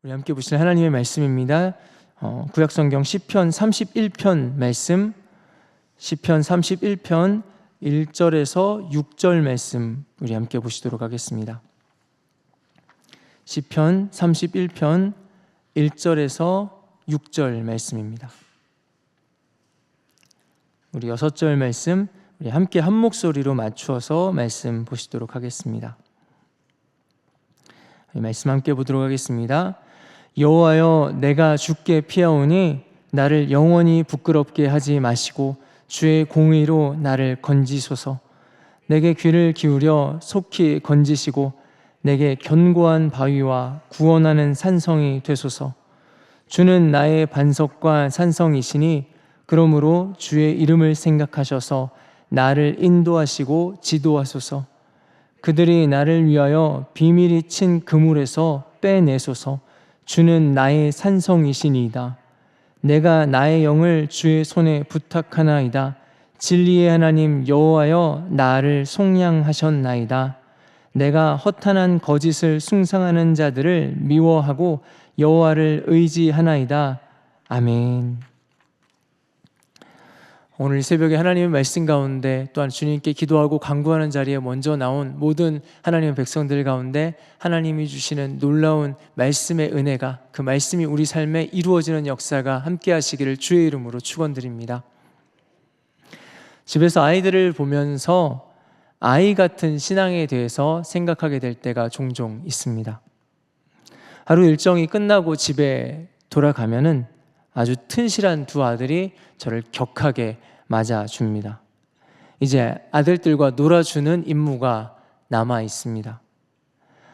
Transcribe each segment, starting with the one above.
우리 함께 보실 하나님의 말씀입니다. 구약성경 시편 31편 말씀, 시편 31편 1절에서 6절 말씀 우리 함께 보시도록 하겠습니다. 시편 31편 1절에서 6절 말씀입니다. 우리 6절 말씀 우리 함께 한 목소리로 맞추어서 말씀 보시도록 하겠습니다. 말씀 함께 보도록 하겠습니다. 여호와여, 내가 주께 피하오니 나를 영원히 부끄럽게 하지 마시고 주의 공의로 나를 건지소서. 내게 귀를 기울여 속히 건지시고 내게 견고한 바위와 구원하는 산성이 되소서. 주는 나의 반석과 산성이시니 그러므로 주의 이름을 생각하셔서 나를 인도하시고 지도하소서. 그들이 나를 위하여 비밀이 친 그물에서 빼내소서. 주는 나의 산성이시니이다. 내가 나의 영을 주의 손에 부탁하나이다. 진리의 하나님 여호와여, 나를 속량하셨나이다. 내가 허탄한 거짓을 숭상하는 자들을 미워하고 여호와를 의지하나이다. 아멘. 오늘 새벽에 하나님의 말씀 가운데 또한 주님께 기도하고 간구하는 자리에 먼저 나온 모든 하나님의 백성들 가운데 하나님이 주시는 놀라운 말씀의 은혜가, 그 말씀이 우리 삶에 이루어지는 역사가 함께 하시기를 주의 이름으로 축원드립니다. 집에서 아이들을 보면서 아이 같은 신앙에 대해서 생각하게 될 때가 종종 있습니다. 하루 일정이 끝나고 집에 돌아가면은 아주 튼실한 두 아들이 저를 격하게 맞아줍니다. 이제 아들들과 놀아주는 임무가 남아 있습니다.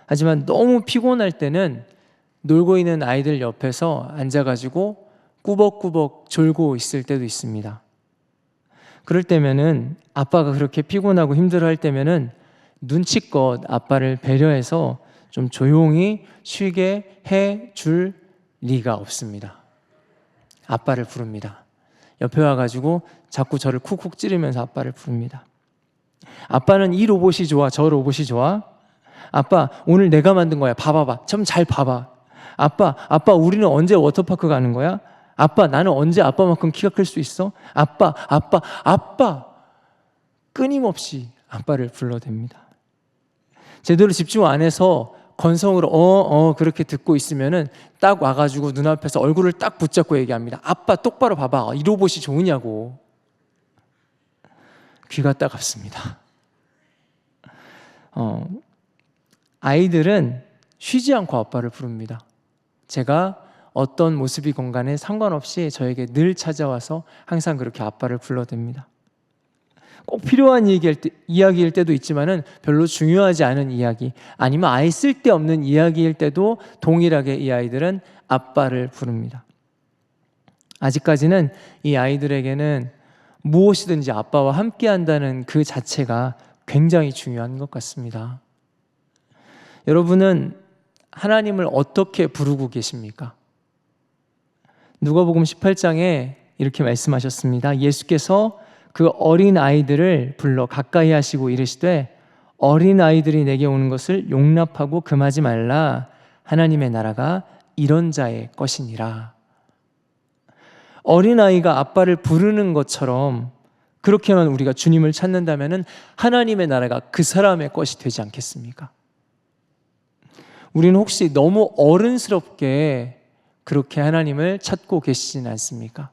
하지만 너무 피곤할 때는 놀고 있는 아이들 옆에서 앉아가지고 꾸벅꾸벅 졸고 있을 때도 있습니다. 그럴 때면은 아빠가 그렇게 피곤하고 힘들어할 때면은 눈치껏 아빠를 배려해서 좀 조용히 쉬게 해줄 리가 없습니다. 아빠를 부릅니다. 옆에 와가지고 자꾸 저를 쿡쿡 찌르면서 아빠를 부릅니다. 아빠는 이 로봇이 좋아, 저 로봇이 좋아? 아빠, 오늘 내가 만든 거야. 봐봐봐. 좀 잘 봐봐. 아빠, 우리는 언제 워터파크 가는 거야? 아빠, 나는 언제 아빠만큼 키가 클 수 있어? 아빠. 끊임없이 아빠를 불러댑니다. 제대로 집중 안 해서 건성으로 그렇게 듣고 있으면은 딱 와가지고 눈앞에서 얼굴을 딱 붙잡고 얘기합니다. 아빠 똑바로 봐봐. 이 로봇이 좋으냐고. 귀가 따갑습니다. 아이들은 쉬지 않고 아빠를 부릅니다. 제가 어떤 모습이 건간에 상관없이 저에게 늘 찾아와서 항상 그렇게 아빠를 불러댑니다. 꼭 필요한 이야기일 때도 있지만은 별로 중요하지 않은 이야기, 아니면 아예 쓸데없는 이야기일 때도 동일하게 이 아이들은 아빠를 부릅니다. 아직까지는 이 아이들에게는 무엇이든지 아빠와 함께 한다는 그 자체가 굉장히 중요한 것 같습니다. 여러분은 하나님을 어떻게 부르고 계십니까? 누가복음 18장에 이렇게 말씀하셨습니다. 예수께서 그 어린 아이들을 불러 가까이 하시고 이르시되 어린 아이들이 내게 오는 것을 용납하고 금하지 말라. 하나님의 나라가 이런 자의 것이니라. 어린아이가 아빠를 부르는 것처럼 그렇게만 우리가 주님을 찾는다면 하나님의 나라가 그 사람의 것이 되지 않겠습니까? 우리는 혹시 너무 어른스럽게 그렇게 하나님을 찾고 계시진 않습니까?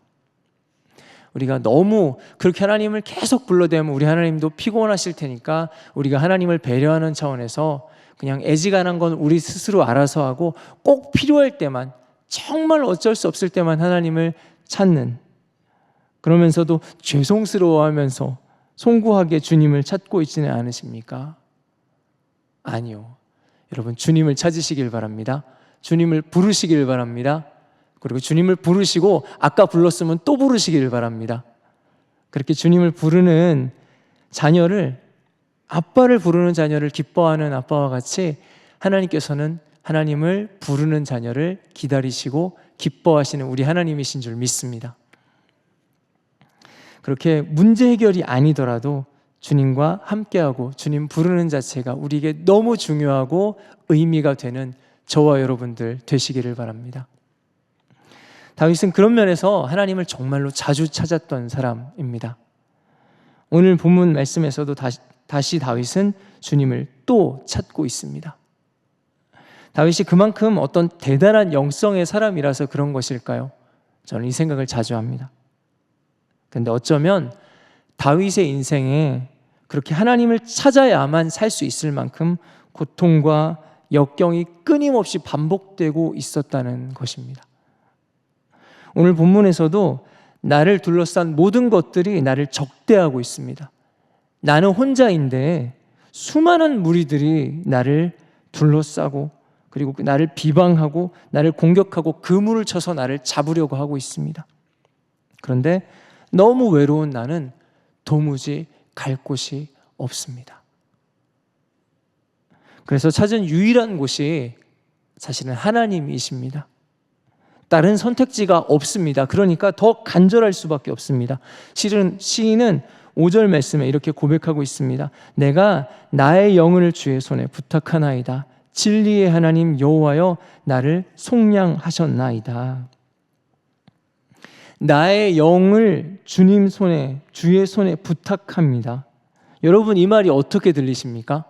우리가 너무 그렇게 하나님을 계속 불러대면 우리 하나님도 피곤하실 테니까 우리가 하나님을 배려하는 차원에서 그냥 애지간한 건 우리 스스로 알아서 하고 꼭 필요할 때만, 정말 어쩔 수 없을 때만 하나님을 찾는, 그러면서도 죄송스러워하면서 송구하게 주님을 찾고 있지는 않으십니까? 아니요. 여러분, 주님을 찾으시길 바랍니다. 주님을 부르시길 바랍니다. 그리고 주님을 부르시고 아까 불렀으면 또 부르시길 바랍니다. 그렇게 주님을 부르는 자녀를, 아빠를 부르는 자녀를 기뻐하는 아빠와 같이 하나님께서는 하나님을 부르는 자녀를 기다리시고 기뻐하시는 우리 하나님이신 줄 믿습니다. 그렇게 문제 해결이 아니더라도 주님과 함께하고 주님 부르는 자체가 우리에게 너무 중요하고 의미가 되는 저와 여러분들 되시기를 바랍니다. 다윗은 그런 면에서 하나님을 정말로 자주 찾았던 사람입니다. 오늘 본문 말씀에서도 다시 다윗은 주님을 또 찾고 있습니다. 다윗이 그만큼 어떤 대단한 영성의 사람이라서 그런 것일까요? 저는 이 생각을 자주 합니다. 그런데 어쩌면 다윗의 인생에 그렇게 하나님을 찾아야만 살 수 있을 만큼 고통과 역경이 끊임없이 반복되고 있었다는 것입니다. 오늘 본문에서도 나를 둘러싼 모든 것들이 나를 적대하고 있습니다. 나는 혼자인데 수많은 무리들이 나를 둘러싸고 그리고 나를 비방하고 나를 공격하고 그물을 쳐서 나를 잡으려고 하고 있습니다. 그런데 너무 외로운 나는 도무지 갈 곳이 없습니다. 그래서 찾은 유일한 곳이 사실은 하나님이십니다. 다른 선택지가 없습니다. 그러니까 더 간절할 수밖에 없습니다. 실은 시인은 5절 말씀에 이렇게 고백하고 있습니다. 내가 나의 영을 주의 손에 부탁하나이다. 진리의 하나님 여호와여 나를 속량하셨나이다. 나의 영을 주님 손에, 주의 손에 부탁합니다. 여러분, 이 말이 어떻게 들리십니까?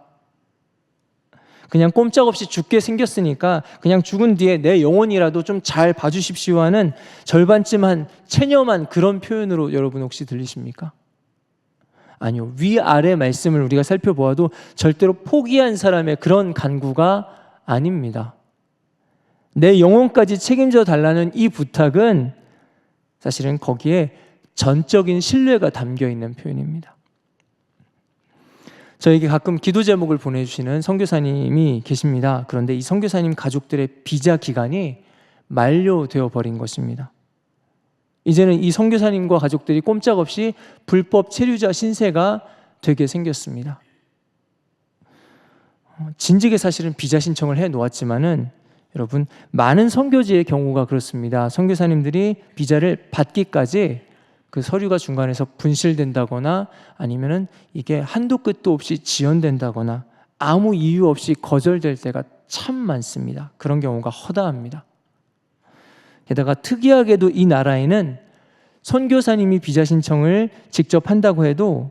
그냥 꼼짝없이 죽게 생겼으니까 그냥 죽은 뒤에 내 영혼이라도 좀 잘 봐주십시오 하는 절반쯤한 체념한 그런 표현으로 여러분 혹시 들리십니까? 아니요. 위아래 말씀을 우리가 살펴보아도 절대로 포기한 사람의 그런 간구가 아닙니다. 내 영혼까지 책임져 달라는 이 부탁은 사실은 거기에 전적인 신뢰가 담겨 있는 표현입니다. 저에게 가끔 기도 제목을 보내주시는 선교사님이 계십니다. 그런데 이 선교사님 가족들의 비자 기간이 만료되어 버린 것입니다. 이제는 이 선교사님과 가족들이 꼼짝없이 불법 체류자 신세가 되게 생겼습니다. 진즉에 사실은 비자 신청을 해 놓았지만은 여러분, 많은 선교지의 경우가 그렇습니다. 선교사님들이 비자를 받기까지 그 서류가 중간에서 분실된다거나 아니면은 이게 한도 끝도 없이 지연된다거나 아무 이유 없이 거절될 때가 참 많습니다. 그런 경우가 허다합니다. 게다가 특이하게도 이 나라에는 선교사님이 비자 신청을 직접 한다고 해도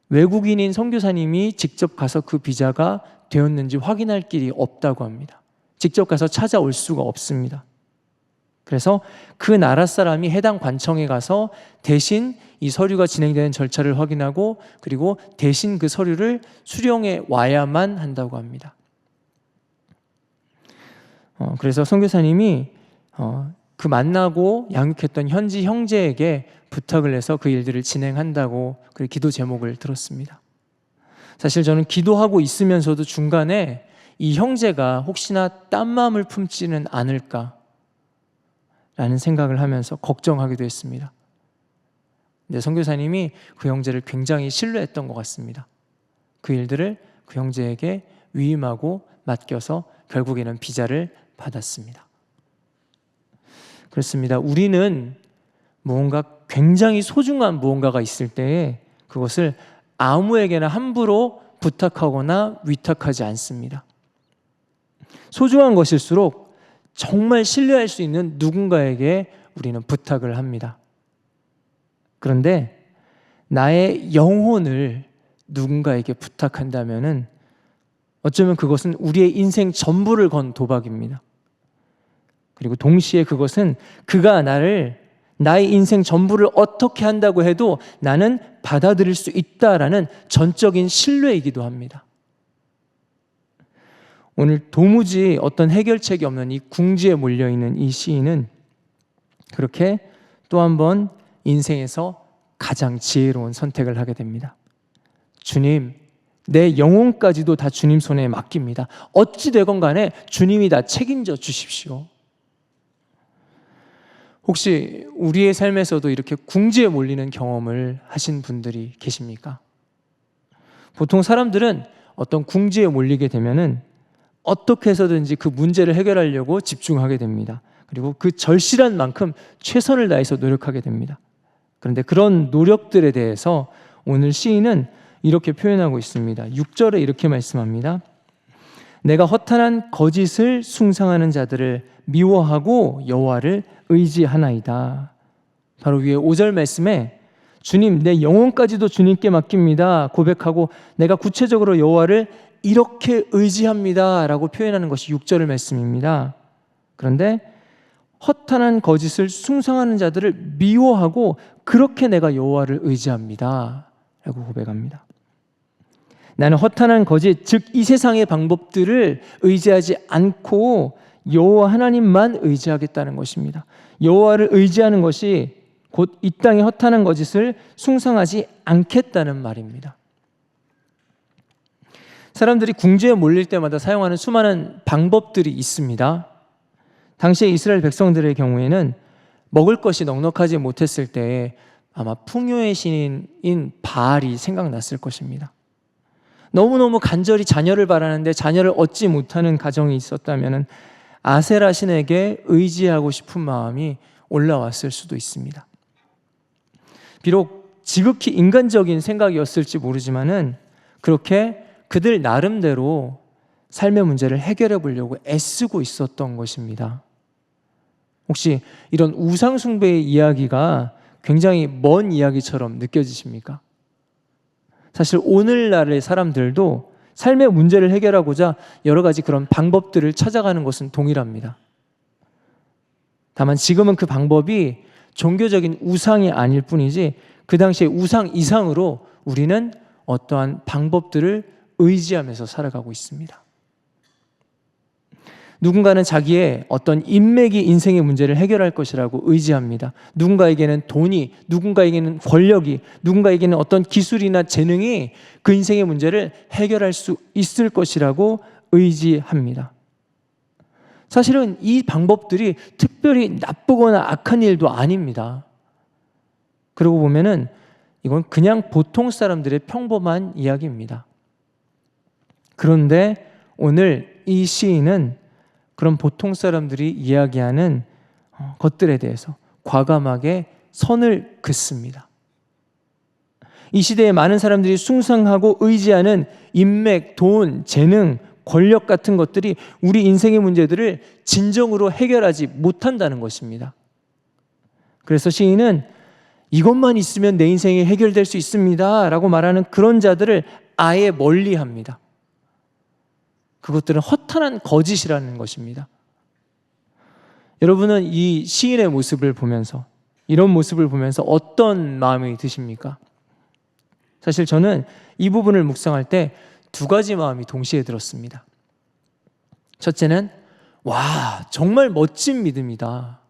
외국인인 선교사님이 직접 가서 그 비자가 되었는지 확인할 길이 없다고 합니다. 직접 가서 찾아올 수가 없습니다. 그래서 그 나라 사람이 해당 관청에 가서 대신 이 서류가 진행되는 절차를 확인하고 그리고 대신 그 서류를 수령해 와야만 한다고 합니다. 그래서 선교사님이 그 만나고 양육했던 현지 형제에게 부탁을 해서 그 일들을 진행한다고 그 기도 제목을 들었습니다. 사실 저는 기도하고 있으면서도 중간에 이 형제가 혹시나 딴 마음을 품지는 않을까 라는 생각을 하면서 걱정하기도 했습니다. 근데 선교사님이 그 형제를 굉장히 신뢰했던 것 같습니다. 그 일들을 그 형제에게 위임하고 맡겨서 결국에는 비자를 받았습니다. 그렇습니다. 우리는 무언가 굉장히 소중한 무언가가 있을 때에 그것을 아무에게나 함부로 부탁하거나 위탁하지 않습니다. 소중한 것일수록 정말 신뢰할 수 있는 누군가에게 우리는 부탁을 합니다. 그런데 나의 영혼을 누군가에게 부탁한다면은 어쩌면 그것은 우리의 인생 전부를 건 도박입니다. 그리고 동시에 그것은 그가 나의 인생 전부를 어떻게 한다고 해도 나는 받아들일 수 있다라는 전적인 신뢰이기도 합니다. 오늘 도무지 어떤 해결책이 없는 이 궁지에 몰려있는 이 시인은 그렇게 또 한 번 인생에서 가장 지혜로운 선택을 하게 됩니다. 주님, 내 영혼까지도 다 주님 손에 맡깁니다. 어찌 되건 간에 주님이 다 책임져 주십시오. 혹시 우리의 삶에서도 이렇게 궁지에 몰리는 경험을 하신 분들이 계십니까? 보통 사람들은 어떤 궁지에 몰리게 되면은 어떻게 해서든지 그 문제를 해결하려고 집중하게 됩니다. 그리고 그 절실한 만큼 최선을 다해서 노력하게 됩니다. 그런데 그런 노력들에 대해서 오늘 시인은 이렇게 표현하고 있습니다. 6절에 이렇게 말씀합니다. 내가 허탄한 거짓을 숭상하는 자들을 미워하고 여호와를 의지하나이다. 바로 위에 5절 말씀에 주님, 내 영혼까지도 주님께 맡깁니다 고백하고 내가 구체적으로 여호와를 이렇게 의지합니다 라고 표현하는 것이 6절의 말씀입니다. 그런데 허탄한 거짓을 숭상하는 자들을 미워하고 그렇게 내가 여호와를 의지합니다 라고 고백합니다. 나는 허탄한 거짓, 즉 이 세상의 방법들을 의지하지 않고 여호와 하나님만 의지하겠다는 것입니다. 여호와를 의지하는 것이 곧 이 땅의 허탄한 거짓을 숭상하지 않겠다는 말입니다. 사람들이 궁지에 몰릴 때마다 사용하는 수많은 방법들이 있습니다. 당시에 이스라엘 백성들의 경우에는 먹을 것이 넉넉하지 못했을 때 아마 풍요의 신인 바알이 생각났을 것입니다. 너무너무 간절히 자녀를 바라는데 자녀를 얻지 못하는 가정이 있었다면 아세라 신에게 의지하고 싶은 마음이 올라왔을 수도 있습니다. 비록 지극히 인간적인 생각이었을지 모르지만은 그렇게 그들 나름대로 삶의 문제를 해결해 보려고 애쓰고 있었던 것입니다. 혹시 이런 우상 숭배의 이야기가 굉장히 먼 이야기처럼 느껴지십니까? 사실 오늘날의 사람들도 삶의 문제를 해결하고자 여러 가지 그런 방법들을 찾아가는 것은 동일합니다. 다만 지금은 그 방법이 종교적인 우상이 아닐 뿐이지 그 당시의 우상 이상으로 우리는 어떠한 방법들을 의지하면서 살아가고 있습니다. 누군가는 자기의 어떤 인맥이 인생의 문제를 해결할 것이라고 의지합니다. 누군가에게는 돈이, 누군가에게는 권력이, 누군가에게는 어떤 기술이나 재능이 그 인생의 문제를 해결할 수 있을 것이라고 의지합니다. 사실은 이 방법들이 특별히 나쁘거나 악한 일도 아닙니다. 그러고 보면은 이건 그냥 보통 사람들의 평범한 이야기입니다. 그런데 오늘 이 시인은 그런 보통 사람들이 이야기하는 것들에 대해서 과감하게 선을 긋습니다. 이 시대에 많은 사람들이 숭상하고 의지하는 인맥, 돈, 재능, 권력 같은 것들이 우리 인생의 문제들을 진정으로 해결하지 못한다는 것입니다. 그래서 시인은 이것만 있으면 내 인생이 해결될 수 있습니다 라고 말하는 그런 자들을 아예 멀리합니다. 그것들은 허탄한 거짓이라는 것입니다. 여러분은 이 시인의 모습을 보면서, 이런 모습을 보면서 어떤 마음이 드십니까? 사실 저는 이 부분을 묵상할 때 두 가지 마음이 동시에 들었습니다. 첫째는 와, 정말 멋진 믿음이다.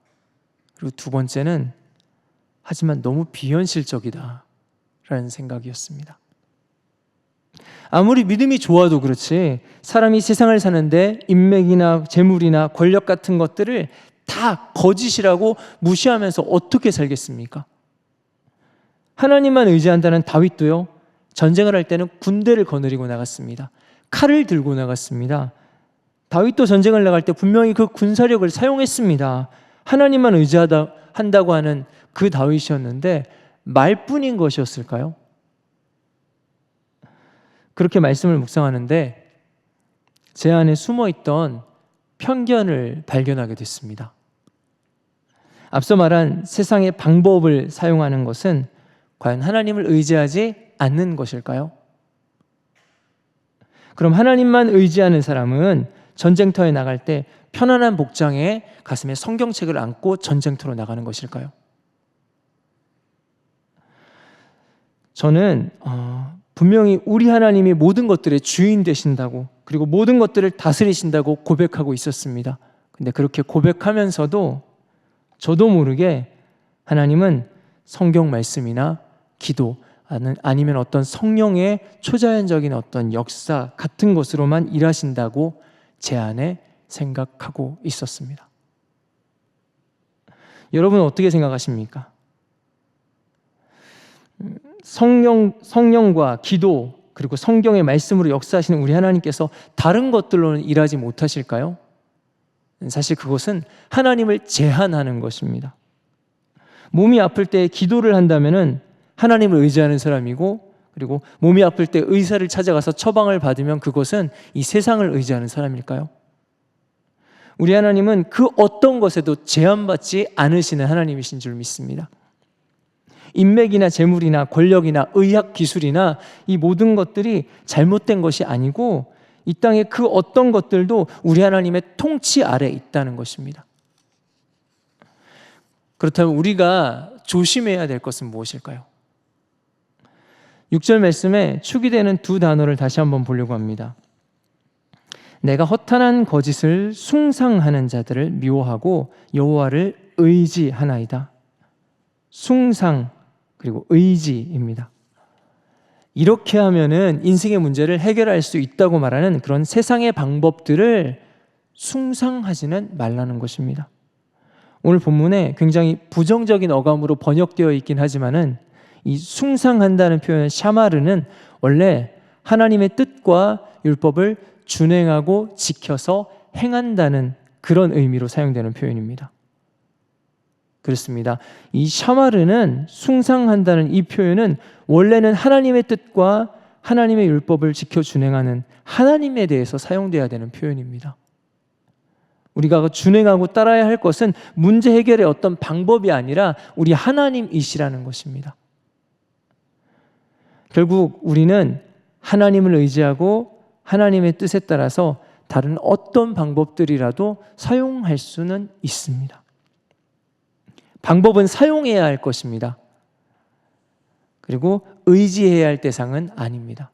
그리고 두 번째는 하지만 너무 비현실적이다 라는 생각이었습니다. 아무리 믿음이 좋아도 그렇지 사람이 세상을 사는데 인맥이나 재물이나 권력 같은 것들을 다 거짓이라고 무시하면서 어떻게 살겠습니까? 하나님만 의지한다는 다윗도요, 전쟁을 할 때는 군대를 거느리고 나갔습니다. 칼을 들고 나갔습니다. 다윗도 전쟁을 나갈 때 분명히 그 군사력을 사용했습니다. 하나님만 의지한다고 하는 그 다윗이었는데 말뿐인 것이었을까요? 그렇게 말씀을 묵상하는데 제 안에 숨어있던 편견을 발견하게 됐습니다. 앞서 말한 세상의 방법을 사용하는 것은 과연 하나님을 의지하지 않는 것일까요? 그럼 하나님만 의지하는 사람은 전쟁터에 나갈 때 편안한 복장에 가슴에 성경책을 안고 전쟁터로 나가는 것일까요? 저는 분명히 우리 하나님이 모든 것들의 주인 되신다고, 그리고 모든 것들을 다스리신다고 고백하고 있었습니다. 근데 그렇게 고백하면서도 저도 모르게 하나님은 성경 말씀이나 기도 아니면 어떤 성령의 초자연적인 어떤 역사 같은 것으로만 일하신다고 제 안에 생각하고 있었습니다. 여러분은 어떻게 생각하십니까? 성령과 기도 그리고 성경의 말씀으로 역사하시는 우리 하나님께서 다른 것들로는 일하지 못하실까요? 사실 그것은 하나님을 제한하는 것입니다. 몸이 아플 때 기도를 한다면은 하나님을 의지하는 사람이고 그리고 몸이 아플 때 의사를 찾아가서 처방을 받으면 그것은 이 세상을 의지하는 사람일까요? 우리 하나님은 그 어떤 것에도 제한받지 않으시는 하나님이신 줄 믿습니다. 인맥이나 재물이나 권력이나 의학 기술이나 이 모든 것들이 잘못된 것이 아니고 이 땅의 그 어떤 것들도 우리 하나님의 통치 아래 있다는 것입니다. 그렇다면 우리가 조심해야 될 것은 무엇일까요? 6절 말씀에 축이 되는 두 단어를 다시 한번 보려고 합니다. 내가 허탄한 거짓을 숭상하는 자들을 미워하고 여호와를 의지하나이다. 숭상 그리고 의지입니다. 이렇게 하면은 인생의 문제를 해결할 수 있다고 말하는 그런 세상의 방법들을 숭상하지는 말라는 것입니다. 오늘 본문에 굉장히 부정적인 어감으로 번역되어 있긴 하지만은 이 숭상한다는 표현 샤마르는 원래 하나님의 뜻과 율법을 준행하고 지켜서 행한다는 그런 의미로 사용되는 표현입니다. 그렇습니다. 이 샤마르는 숭상한다는 이 표현은 원래는 하나님의 뜻과 하나님의 율법을 지켜 준행하는 하나님에 대해서 사용돼야 되는 표현입니다. 우리가 준행하고 따라야 할 것은 문제 해결의 어떤 방법이 아니라 우리 하나님이시라는 것입니다. 결국 우리는 하나님을 의지하고 하나님의 뜻에 따라서 다른 어떤 방법들이라도 사용할 수는 있습니다. 방법은 사용해야 할 것입니다. 그리고 의지해야 할 대상은 아닙니다.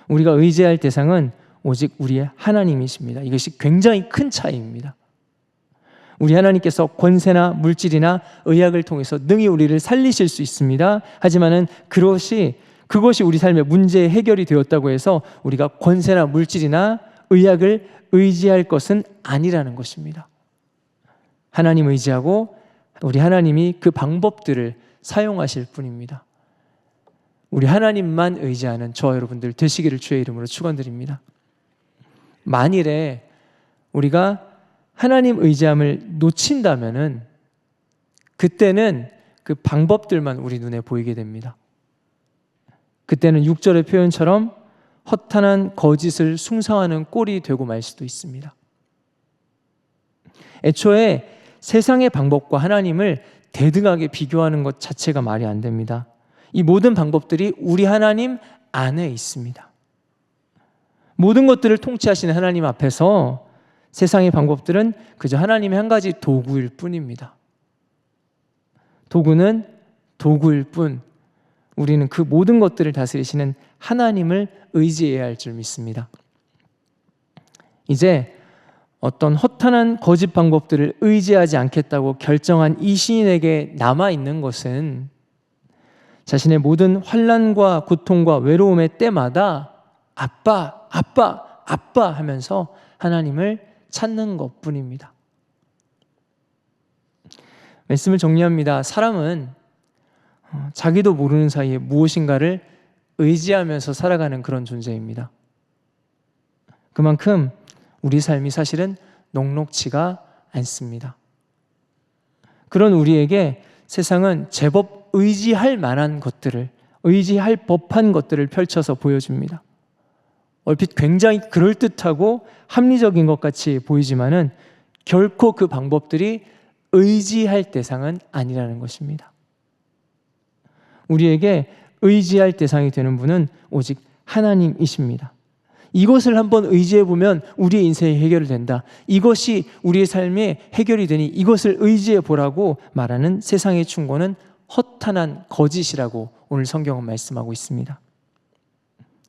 우리가 의지할 대상은 오직 우리의 하나님이십니다. 이것이 굉장히 큰 차이입니다. 우리 하나님께서 권세나 물질이나 의학을 통해서 능히 우리를 살리실 수 있습니다. 하지만은 그것이 우리 삶의 문제 해결이 되었다고 해서 우리가 권세나 물질이나 의학을 의지할 것은 아니라는 것입니다. 하나님 의지하고 우리 하나님이 그 방법들을 사용하실 뿐입니다. 우리 하나님만 의지하는 저와 여러분들 되시기를 주의 이름으로 축원드립니다. 만일에 우리가 하나님 의지함을 놓친다면은 그때는 그 방법들만 우리 눈에 보이게 됩니다. 그때는 6절의 표현처럼 허탄한 거짓을 숭상하는 꼴이 되고 말 수도 있습니다. 애초에 세상의 방법과 하나님을 대등하게 비교하는 것 자체가 말이 안 됩니다. 이 모든 방법들이 우리 하나님 안에 있습니다. 모든 것들을 통치하시는 하나님 앞에서 세상의 방법들은 그저 하나님의 한 가지 도구일 뿐입니다. 도구는 도구일 뿐, 우리는 그 모든 것들을 다스리시는 하나님을 의지해야 할 줄 믿습니다. 이제 어떤 허탄한 거짓 방법들을 의지하지 않겠다고 결정한 이 시인에게 남아있는 것은 자신의 모든 환난과 고통과 외로움의 때마다 아빠, 아빠, 아빠 하면서 하나님을 찾는 것뿐입니다. 말씀을 정리합니다. 사람은 자기도 모르는 사이에 무엇인가를 의지하면서 살아가는 그런 존재입니다. 그만큼 우리 삶이 사실은 녹록지가 않습니다. 그런 우리에게 세상은 제법 의지할 만한 것들을, 의지할 법한 것들을 펼쳐서 보여줍니다. 얼핏 굉장히 그럴듯하고 합리적인 것 같이 보이지만은 결코 그 방법들이 의지할 대상은 아니라는 것입니다. 우리에게 의지할 대상이 되는 분은 오직 하나님이십니다. 이것을 한번 의지해보면 우리의 인생이 해결된다. 이것이 우리의 삶의 해결이 되니 이것을 의지해보라고 말하는 세상의 충고는 허탄한 거짓이라고 오늘 성경은 말씀하고 있습니다.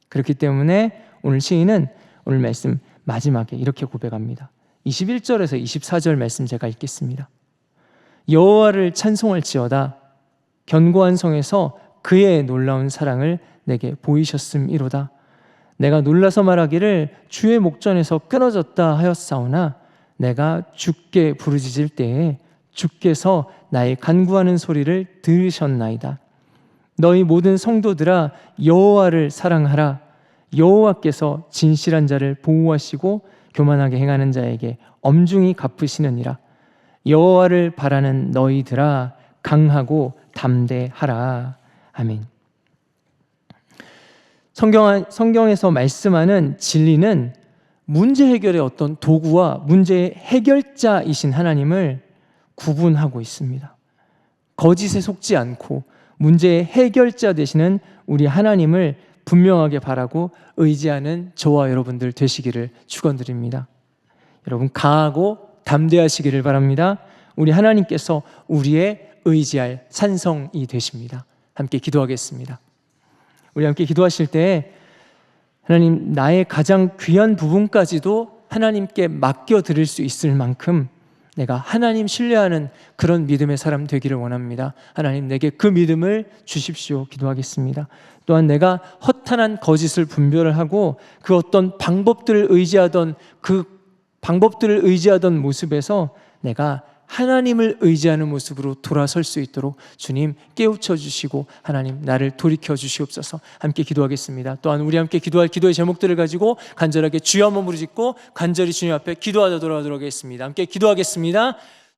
그렇기 때문에 오늘 시인은 오늘 말씀 마지막에 이렇게 고백합니다. 21절에서 24절 말씀 제가 읽겠습니다. 여호와를 찬송할지어다. 견고한 성에서 그의 놀라운 사랑을 내게 보이셨음이로다. 내가 놀라서 말하기를 주의 목전에서 끊어졌다 하였사오나 내가 주께 부르짖을 때에 주께서 나의 간구하는 소리를 들으셨나이다. 너희 모든 성도들아 여호와를 사랑하라. 여호와께서 진실한 자를 보호하시고 교만하게 행하는 자에게 엄중히 갚으시느니라. 여호와를 바라는 너희들아 강하고 담대하라. 아멘. 성경에서 말씀하는 진리는 문제 해결의 어떤 도구와 문제의 해결자이신 하나님을 구분하고 있습니다. 거짓에 속지 않고 문제의 해결자 되시는 우리 하나님을 분명하게 바라고 의지하는 저와 여러분들 되시기를 축원드립니다. 여러분 강하고 담대하시기를 바랍니다. 우리 하나님께서 우리의 의지할 산성이 되십니다. 함께 기도하겠습니다. 우리 함께 기도하실 때 하나님, 나의 가장 귀한 부분까지도 하나님께 맡겨드릴 수 있을 만큼 내가 하나님 신뢰하는 그런 믿음의 사람 되기를 원합니다. 하나님, 내게 그 믿음을 주십시오. 기도하겠습니다. 또한 내가 허탄한 거짓을 분별을 하고 그 어떤 방법들을 의지하던 모습에서 내가 하나님을 의지하는 모습으로 돌아설 수 있도록 주님 깨우쳐 주시고 하나님 나를 돌이켜 주시옵소서. 함께 기도하겠습니다. 또한 우리 함께 기도할 기도의 제목들을 가지고 간절하게 주여 한번 부르짖고 간절히 주님 앞에 기도하자 돌아가도록 하겠습니다. 함께 기도하겠습니다.